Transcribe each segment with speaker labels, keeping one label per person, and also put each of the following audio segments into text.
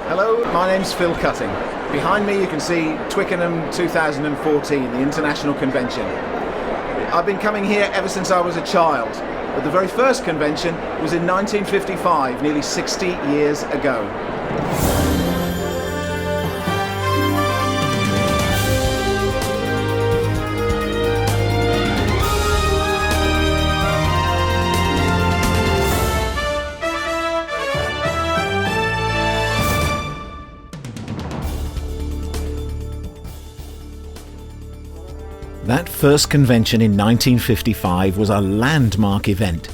Speaker 1: Hello, my name's Phil Cutting. Behind me you can see Twickenham 2014, the International Convention. I've been coming here ever since I was a child, but the very first convention was in 1955, nearly 60 years ago. That first convention in 1955 was a landmark event.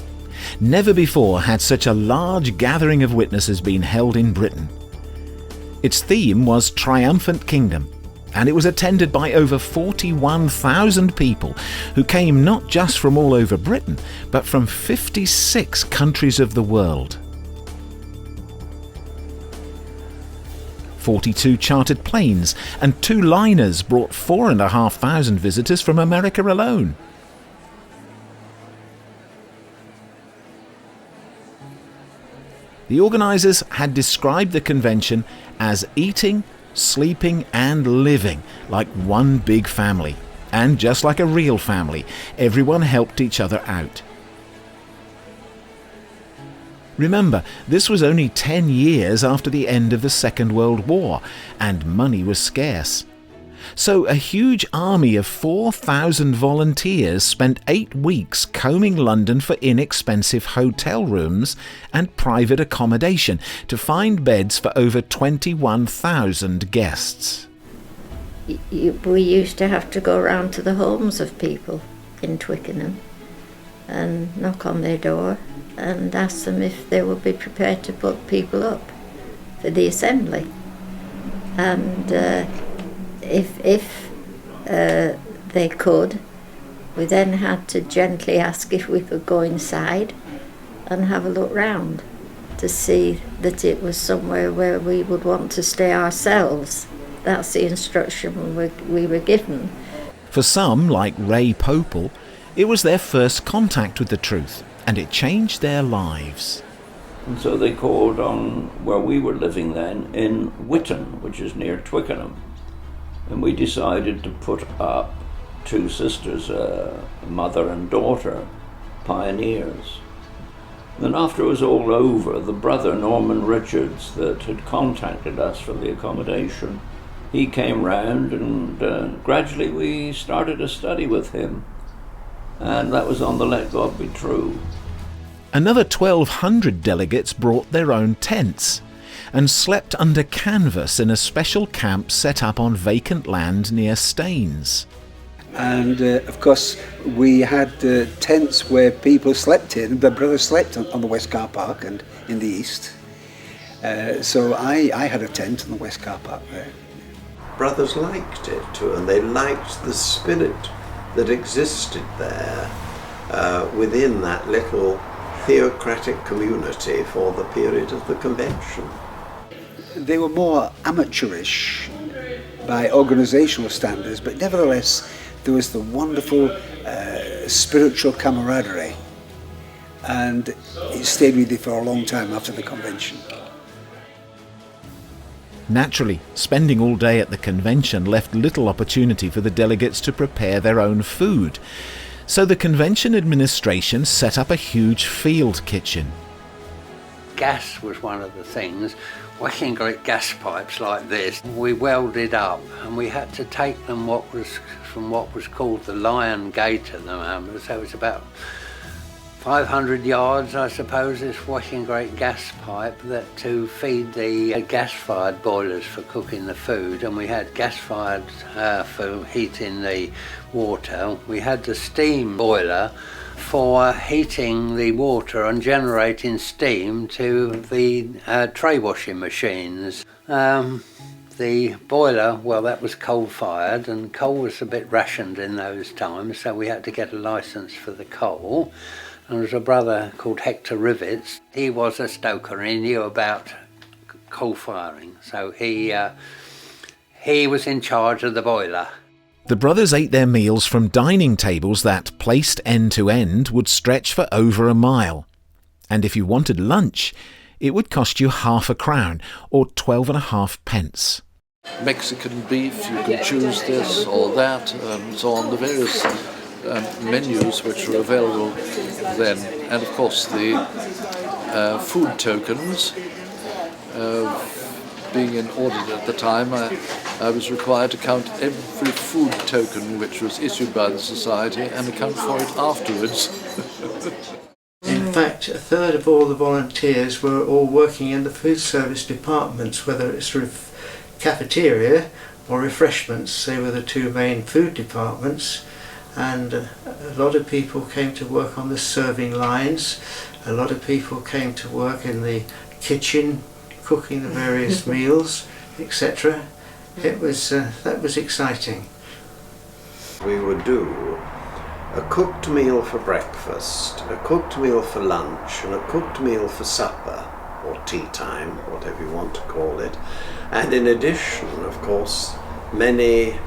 Speaker 1: Never before had such a large gathering of witnesses been held in Britain. Its theme was Triumphant Kingdom, and it was attended by over 41,000 people who came not just from all over Britain, but from 56 countries of the world. 42 chartered planes and 2 liners brought 4,500 visitors from America alone. The organisers had described the convention as eating, sleeping and living like one big family. And just like a real family, everyone helped each other out. Remember, this was only 10 years after the end of the Second World War, and money was scarce. So a huge army of 4,000 volunteers spent 8 weeks combing London for inexpensive hotel rooms and private accommodation to find beds for over 21,000 guests.
Speaker 2: We used to have to go around to the homes of people in Twickenham and knock on their door and ask them if they would be prepared to put people up for the assembly. And if they could, we then had to gently ask if we could go inside and have a look round to see that it was somewhere where we would want to stay ourselves. That's the instruction we were given.
Speaker 1: For some, like Ray Popel, it was their first contact with the truth, and it changed their lives.
Speaker 3: And so they called on where we were living then, in Whitton, which is near Twickenham. And we decided to put up 2 sisters, mother and daughter, pioneers. Then after it was all over, the brother, Norman Richards, that had contacted us for the accommodation, he came round and gradually we started a study with him. And that was on the Let God Be True.
Speaker 1: Another 1,200 delegates brought their own tents and slept under canvas in a special camp set up on vacant land near Staines.
Speaker 4: And of course we had tents where people slept in. The brothers slept on the West Car Park and in the east. So I had a tent on the West Car Park there.
Speaker 5: Brothers liked it too, and they liked the spirit that existed there within that little Theocratic community for the period of the convention.
Speaker 4: They were more amateurish by organisational standards, but nevertheless there was the wonderful spiritual camaraderie, and it stayed with you for a long time after the convention.
Speaker 1: Naturally, spending all day at the convention left little opportunity for the delegates to prepare their own food. So the convention administration set up a huge field kitchen.
Speaker 6: Gas was one of the things. Working great gas pipes like this, we welded up, and we had to take them from what was called the Lion Gate at the moment. So it's about 500 yards, I suppose, this washing great gas pipe that to feed the gas-fired boilers for cooking the food, and we had gas-fired for heating the water. We had the steam boiler for heating the water and generating steam to the tray washing machines. The boiler, well, that was coal-fired, and coal was a bit rationed in those times, so we had to get a licence for the coal. And there was a brother called Hector Rivets. He was a stoker and he knew about coal firing, so he was in charge of the boiler.
Speaker 1: The brothers ate their meals from dining tables that, placed end to end, would stretch for over a mile. And if you wanted lunch, it would cost you £0.50 or 12.5
Speaker 7: Mexican beef, you can choose this or that, so on, the various menus which were available then. And of course the food tokens, being in audit at the time, I was required to count every food token which was issued by the Society and account for it afterwards.
Speaker 8: In fact, a third of all the volunteers were all working in the food service departments, whether it's cafeteria or refreshments. They were the two main food departments, and a lot of people came to work on the serving lines. A lot of people came to work in the kitchen, cooking the various meals, etc. It was that was exciting.
Speaker 5: We would do a cooked meal for breakfast, a cooked meal for lunch, and a cooked meal for supper, or tea time, whatever you want to call it. And in addition, of course, many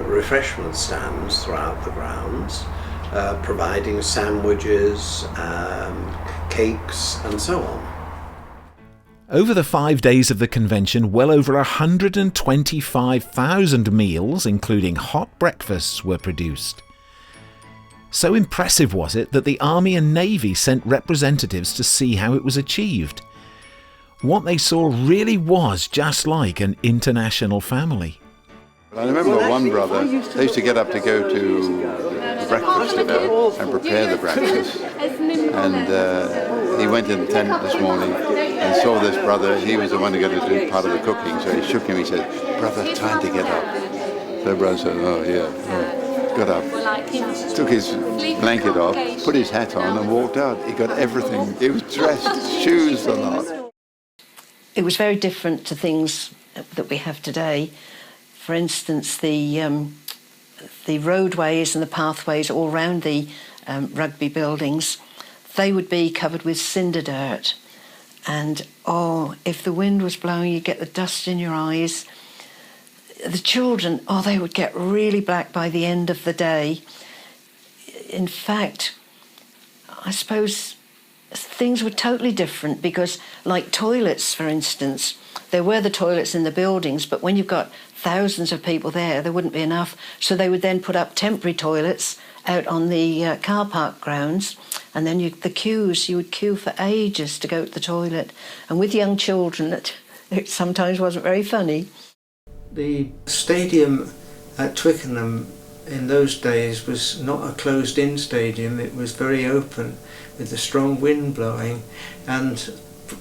Speaker 5: refreshment stands throughout the grounds, providing sandwiches, cakes, and so on.
Speaker 1: Over the 5 days of the convention, well over 125,000 meals, including hot breakfasts, were produced. So impressive was it that the Army and Navy sent representatives to see how it was achieved. What they saw really was just like an international family.
Speaker 9: I remember one brother, they used to get up to go to the breakfast and prepare the breakfast. And he went in the tent this morning and saw this brother. He was the one who got to do part of the cooking, so he shook him. He said, "Brother, time to get up." So brother said, "Oh yeah." Got up, took his blanket off, put his hat on and walked out. He got everything. He was dressed, shoes and all.
Speaker 10: It was very different to things that we have today. For instance, the roadways and the pathways all around the rugby buildings, they would be covered with cinder dirt. And, if the wind was blowing, you'd get the dust in your eyes. The children, they would get really black by the end of the day. In fact, I suppose things were totally different because, like toilets, for instance, there were the toilets in the buildings, but when you've got thousands of people there wouldn't be enough. So they would then put up temporary toilets out on the car park grounds, and then you would queue for ages to go to the toilet. And with young children, it sometimes wasn't very funny.
Speaker 8: The stadium at Twickenham in those days was not a closed-in stadium. It was very open with a strong wind blowing, and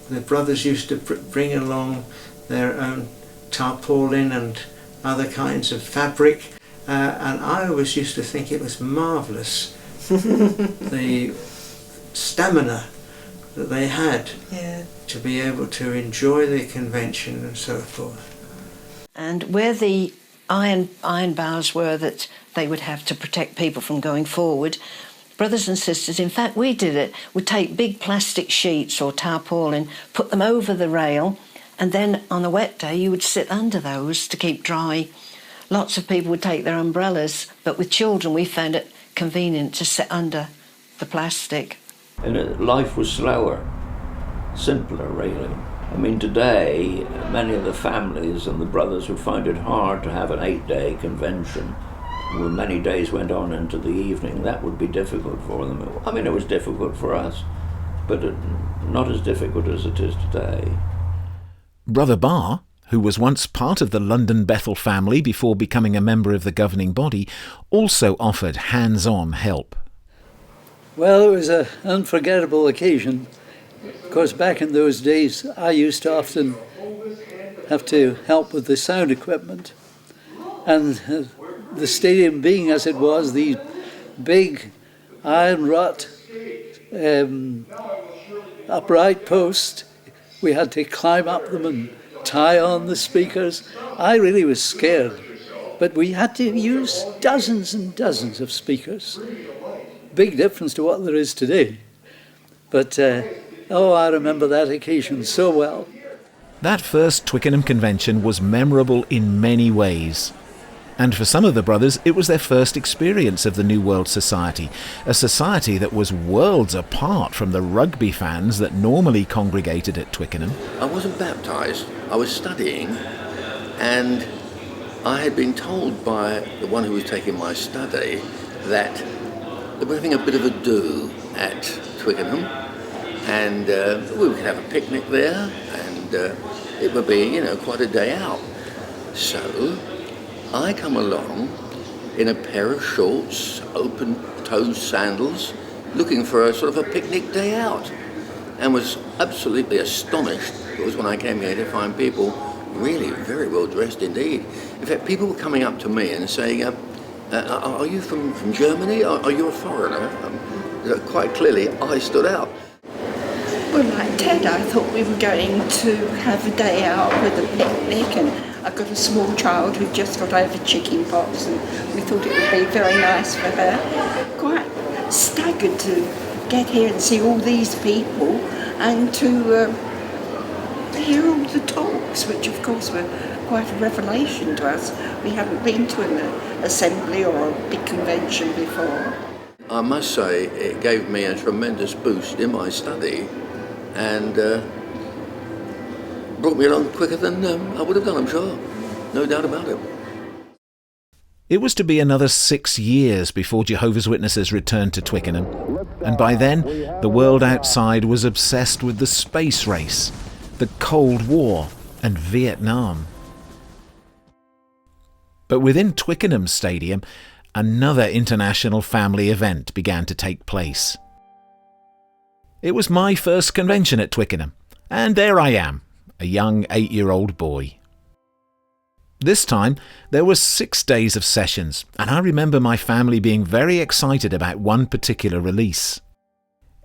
Speaker 8: the brothers used to bring along their own tarpaulin and other kinds of fabric, and I always used to think it was marvellous the stamina that they had to be able to enjoy the convention and so forth.
Speaker 10: And where the iron bars were that they would have to protect people from going forward, brothers and sisters, in fact we did it, would take big plastic sheets or tarpaulin, put them over the rail, and then on a wet day you would sit under those to keep dry. Lots of people would take their umbrellas, but with children we found it convenient to sit under the plastic.
Speaker 3: And life was slower, simpler really. I mean, today, many of the families and the brothers would find it hard to have an 8-day convention where many days went on into the evening. That would be difficult for them. I mean, it was difficult for us, but not as difficult as it is today.
Speaker 1: Brother Barr, who was once part of the London Bethel family before becoming a member of the governing body, also offered hands-on help.
Speaker 11: Well, it was an unforgettable occasion. Of course, back in those days, I used to often have to help with the sound equipment. And the stadium being as it was, these big iron wrought upright posts, we had to climb up them and tie on the speakers. I really was scared, but we had to use dozens and dozens of speakers. Big difference to what there is today. But I remember that occasion so well.
Speaker 1: That first Twickenham Convention was memorable in many ways. And for some of the brothers, it was their first experience of the New World Society, a society that was worlds apart from the rugby fans that normally congregated at Twickenham.
Speaker 12: I wasn't baptised, I was studying, and I had been told by the one who was taking my study that they were having a bit of a do at Twickenham, and we could have a picnic there, and it would be, quite a day out. So I come along in a pair of shorts, open-toed sandals, looking for a sort of a picnic day out, and was absolutely astonished. It was when I came here to find people really very well dressed indeed. In fact, people were coming up to me and saying, are you from Germany? Are you a foreigner? Quite clearly, I stood out.
Speaker 13: Well, like Ted, I thought we were going to have a day out with a picnic, and I've got a small child who just got over chicken pox, and we thought it would be very nice for her. Quite staggered to get here and see all these people and to hear all the talks, which of course were quite a revelation to us. We hadn't been to an assembly or a big convention before.
Speaker 12: I must say it gave me a tremendous boost in my study, and brought me along quicker than I would have done, I'm sure. No doubt about it.
Speaker 1: It was to be another 6 years before Jehovah's Witnesses returned to Twickenham, and by then the world outside was obsessed with the space race, the Cold War and Vietnam. But within Twickenham Stadium, another international family event began to take place. It was my first convention at Twickenham, and there I am, a young 8-year-old boy. This time, there were 6 days of sessions, and I remember my family being very excited about one particular release.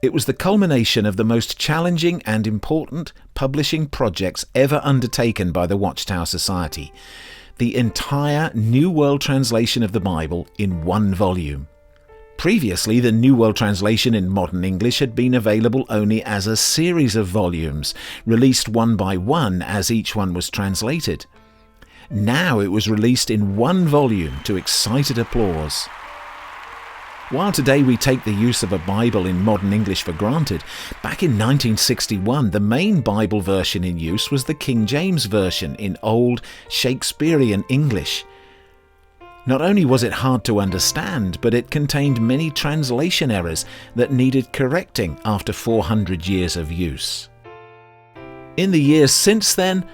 Speaker 1: It was the culmination of the most challenging and important publishing projects ever undertaken by the Watchtower Society, the entire New World Translation of the Bible in one volume. Previously, the New World Translation in modern English had been available only as a series of volumes, released one by one as each one was translated. Now it was released in one volume to excited applause. While today we take the use of a Bible in modern English for granted, back in 1961 the main Bible version in use was the King James Version in old Shakespearean English. Not only was it hard to understand, but it contained many translation errors that needed correcting after 400 years of use. In the years since then,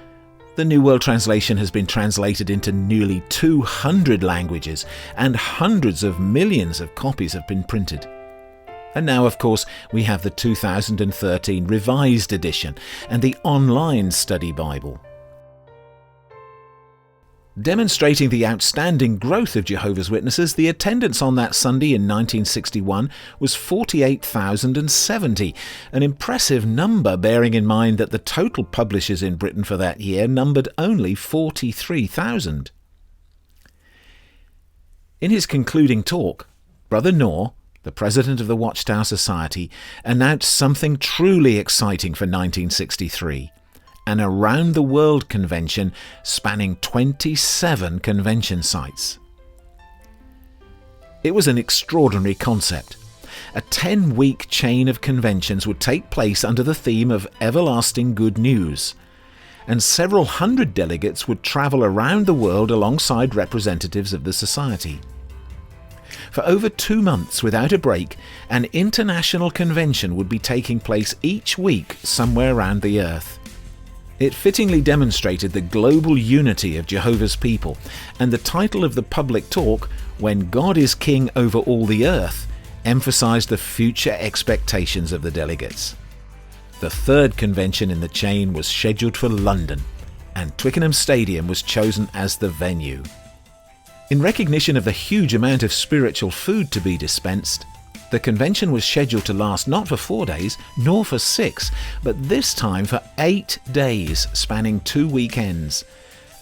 Speaker 1: the New World Translation has been translated into nearly 200 languages, and hundreds of millions of copies have been printed. And now, of course, we have the 2013 Revised Edition and the online study Bible. Demonstrating the outstanding growth of Jehovah's Witnesses, the attendance on that Sunday in 1961 was 48,070, an impressive number bearing in mind that the total publishers in Britain for that year numbered only 43,000. In his concluding talk, Brother Knorr, the president of the Watchtower Society, announced something truly exciting for 1963. An around-the-world convention spanning 27 convention sites. It was an extraordinary concept. A 10-week chain of conventions would take place under the theme of everlasting good news, and several hundred delegates would travel around the world alongside representatives of the Society. For over 2 months without a break, an international convention would be taking place each week somewhere around the earth. It fittingly demonstrated the global unity of Jehovah's people, and the title of the public talk, When God is King Over All the Earth, emphasized the future expectations of the delegates. The third convention in the chain was scheduled for London, and Twickenham Stadium was chosen as the venue. In recognition of the huge amount of spiritual food to be dispensed, the convention was scheduled to last not for 4 days, nor for 6, but this time for 8 days, spanning 2 weekends,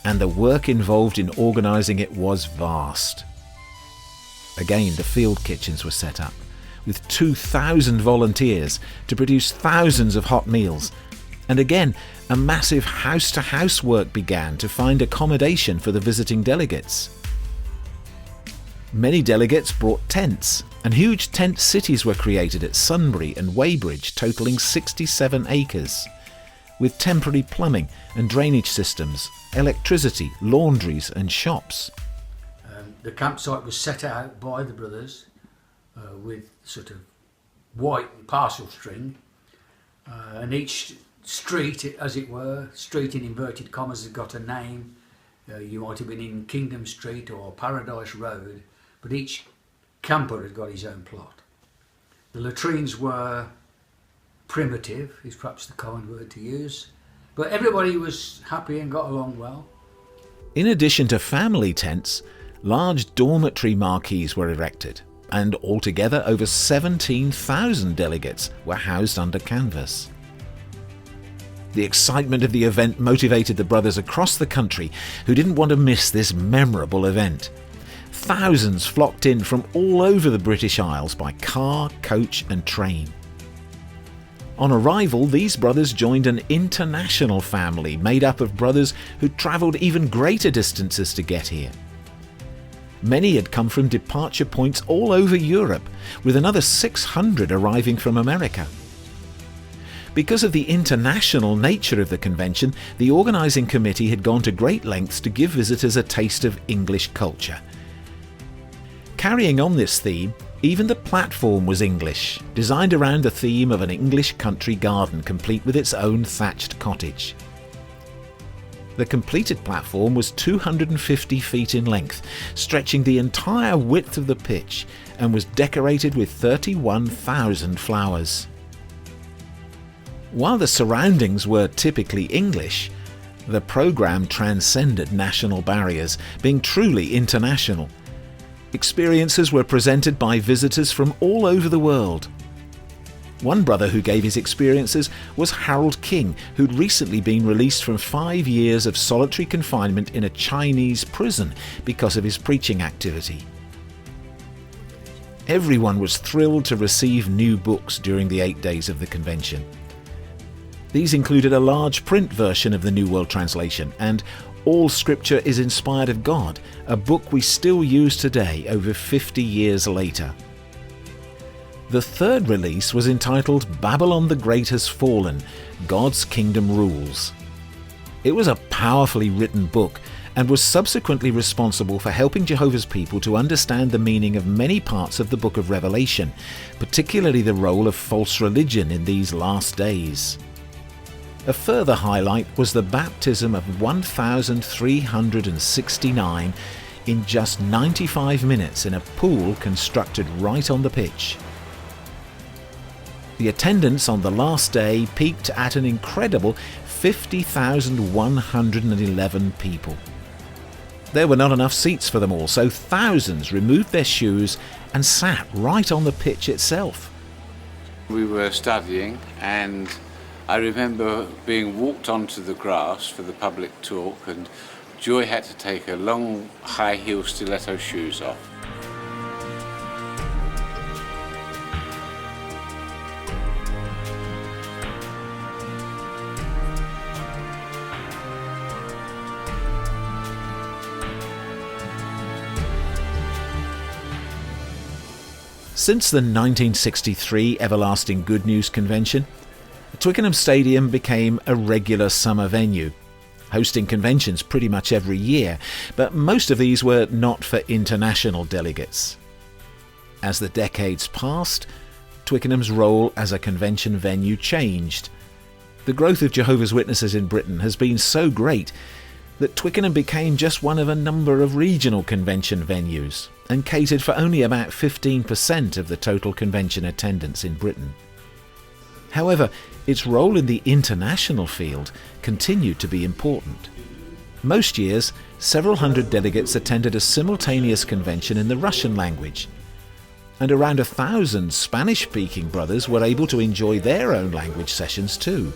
Speaker 1: and the work involved in organising it was vast. Again, the field kitchens were set up, with 2,000 volunteers to produce thousands of hot meals, and again, a massive house-to-house work began to find accommodation for the visiting delegates. Many delegates brought tents, and huge tent cities were created at Sunbury and Weybridge, totalling 67 acres, with temporary plumbing and drainage systems, electricity, laundries and shops.
Speaker 14: The campsite was set out by the brothers with sort of white parcel string, and each street, as it were, street in inverted commas, has got a name. You might have been in Kingdom Street or Paradise Road, but each camper had got his own plot. The latrines were primitive, is perhaps the kind word to use, but everybody was happy and got along well.
Speaker 1: In addition to family tents, large dormitory marquees were erected, and altogether over 17,000 delegates were housed under canvas. The excitement of the event motivated the brothers across the country who didn't want to miss this memorable event. Thousands flocked in from all over the British Isles by car, coach and train. On arrival, these brothers joined an international family made up of brothers who travelled even greater distances to get here. Many had come from departure points all over Europe, with another 600 arriving from America. Because of the international nature of the convention, the organising committee had gone to great lengths to give visitors a taste of English culture. Carrying on this theme, even the platform was English, designed around the theme of an English country garden complete with its own thatched cottage. The completed platform was 250 feet in length, stretching the entire width of the pitch, and was decorated with 31,000 flowers. While the surroundings were typically English, the programme transcended national barriers, being truly international. Experiences were presented by visitors from all over the world. One brother who gave his experiences was Harold King, who'd recently been released from 5 years of solitary confinement in a Chinese prison because of his preaching activity. Everyone was thrilled to receive new books during the 8 days of the convention. These included a large print version of the New World Translation and All Scripture is Inspired of God, a book we still use today over 50 years later. The third release was entitled Babylon the Great Has Fallen, God's Kingdom Rules. It was a powerfully written book and was subsequently responsible for helping Jehovah's people to understand the meaning of many parts of the book of Revelation, particularly the role of false religion in these last days. A further highlight was the baptism of 1,369 in just 95 minutes in a pool constructed right on the pitch. The attendance on the last day peaked at an incredible 50,111 people. There were not enough seats for them all, so thousands removed their shoes and sat right on the pitch itself.
Speaker 15: We were studying, and I remember being walked onto the grass for the public talk, and Joy had to take her long high-heel stiletto shoes off.
Speaker 1: Since the 1963 Everlasting Good News Convention, Twickenham Stadium became a regular summer venue, hosting conventions pretty much every year, but most of these were not for international delegates. As the decades passed, Twickenham's role as a convention venue changed. The growth of Jehovah's Witnesses in Britain has been so great that Twickenham became just one of a number of regional convention venues and catered for only about 15% of the total convention attendance in Britain. However, its role in the international field continued to be important. Most years, several hundred delegates attended a simultaneous convention in the Russian language, and around 1,000 Spanish-speaking brothers were able to enjoy their own language sessions too.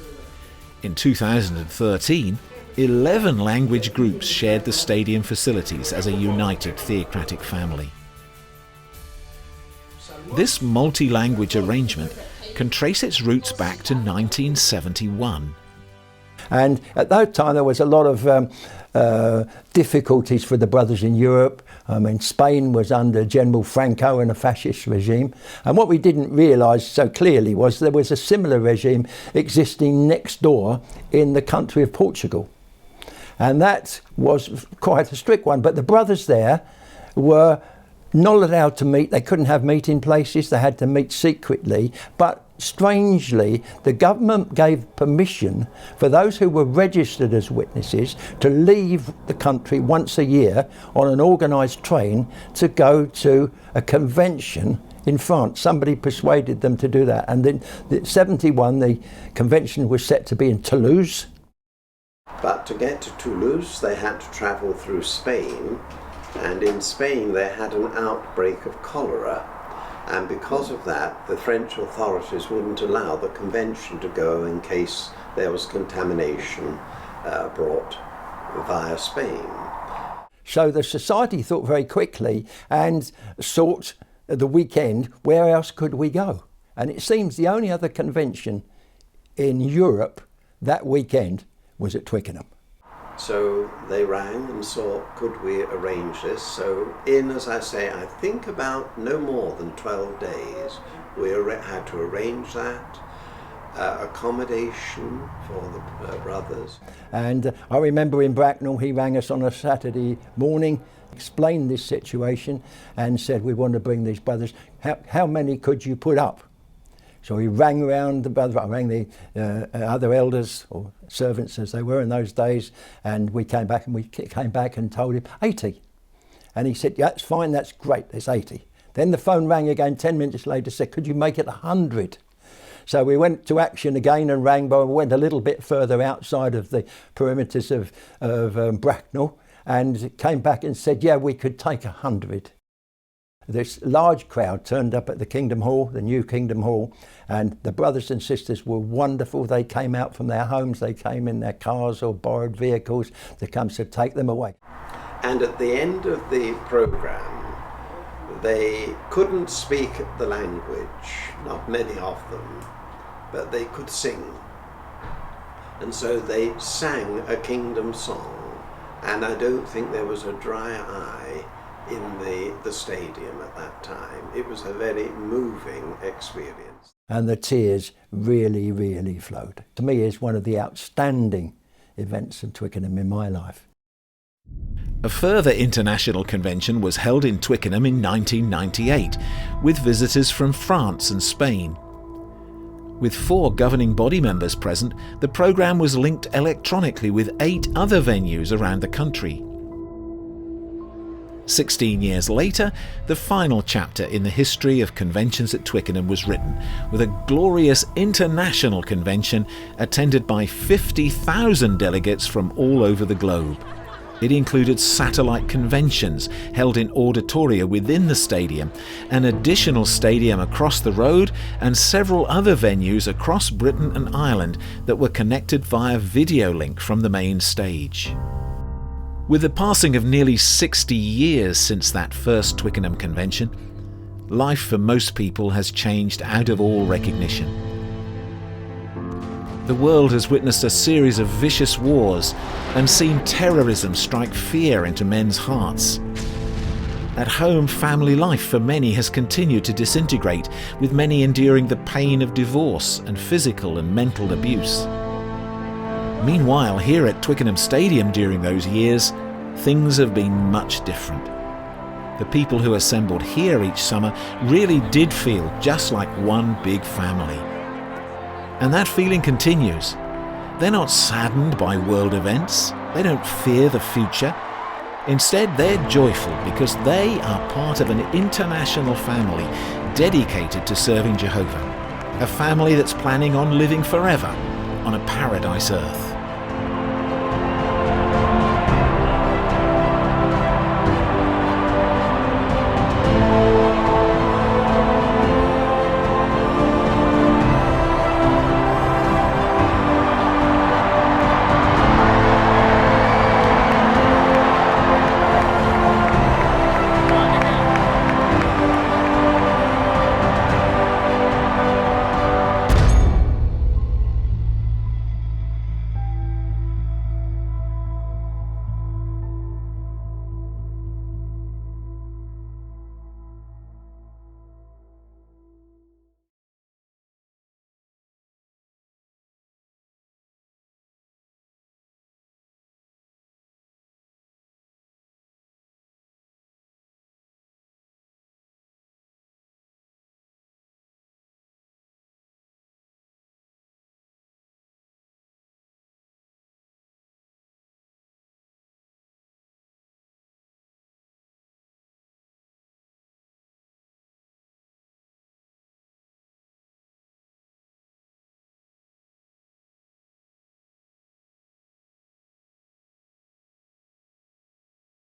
Speaker 1: In 2013, 11 language groups shared the stadium facilities as a united Theocratic family. This multi-language arrangement can trace its roots back to 1971.
Speaker 16: And at that time there was a lot of difficulties for the brothers in Europe. I mean, Spain was under General Franco and a fascist regime. And what we didn't realise so clearly was there was a similar regime existing next door in the country of Portugal. And that was quite a strict one. But the brothers there were not allowed to meet. They couldn't have meeting places. They had to meet secretly. But strangely, the government gave permission for those who were registered as witnesses to leave the country once a year on an organised train to go to a convention in France. Somebody persuaded them to do that. And in 71, the convention was set to be in Toulouse.
Speaker 5: But to get to Toulouse, they had to travel through Spain. And in Spain, they had an outbreak of cholera. And because of that, the French authorities wouldn't allow the convention to go in case there was contamination brought via Spain.
Speaker 16: So the society thought very quickly and sought the weekend, where else could we go? And it seems the only other convention in Europe that weekend was at Twickenham.
Speaker 5: So they rang and saw, could we arrange this? So in, as I say, I think about no more than 12 days, we had to arrange that, accommodation for the brothers.
Speaker 16: And I remember in Bracknell, he rang us on a Saturday morning, explained this situation and said, we want to bring these brothers. How many could you put up? So he rang around the brothers, I rang the other elders or servants as they were in those days, and we came back and told him 80. And he said, yeah, that's fine, that's great, there's 80. Then the phone rang again 10 minutes later, said, could you make it 100? So we went to action again and rang, but we went a little bit further outside of the perimeters of Bracknell, and came back and said, yeah, we could take 100. This large crowd turned up at the Kingdom Hall, the new Kingdom Hall, and the brothers and sisters were wonderful. They came out from their homes, they came in their cars or borrowed vehicles to come to take them away.
Speaker 5: And at the end of the programme, they couldn't speak the language, not many of them, but they could sing. And so they sang a kingdom song, and I don't think there was a dry eye in the stadium at that time. It was a very moving experience.
Speaker 16: And the tears really, really flowed. To me, it's one of the outstanding events of Twickenham in my life.
Speaker 1: A further international convention was held in Twickenham in 1998, with visitors from France and Spain. With 4 governing body members present, the programme was linked electronically with 8 other venues around the country. 16 years later, the final chapter in the history of conventions at Twickenham was written, with a glorious international convention attended by 50,000 delegates from all over the globe. It included satellite conventions held in auditoria within the stadium, an additional stadium across the road, and several other venues across Britain and Ireland that were connected via video link from the main stage. With the passing of nearly 60 years since that first Twickenham Convention, life for most people has changed out of all recognition. The world has witnessed a series of vicious wars and seen terrorism strike fear into men's hearts. At home, family life for many has continued to disintegrate, with many enduring the pain of divorce and physical and mental abuse. Meanwhile, here at Twickenham Stadium during those years, things have been much different. The people who assembled here each summer really did feel just like one big family. And that feeling continues. They're not saddened by world events. They don't fear the future. Instead, they're joyful because they are part of an international family dedicated to serving Jehovah. A family that's planning on living forever on a paradise earth.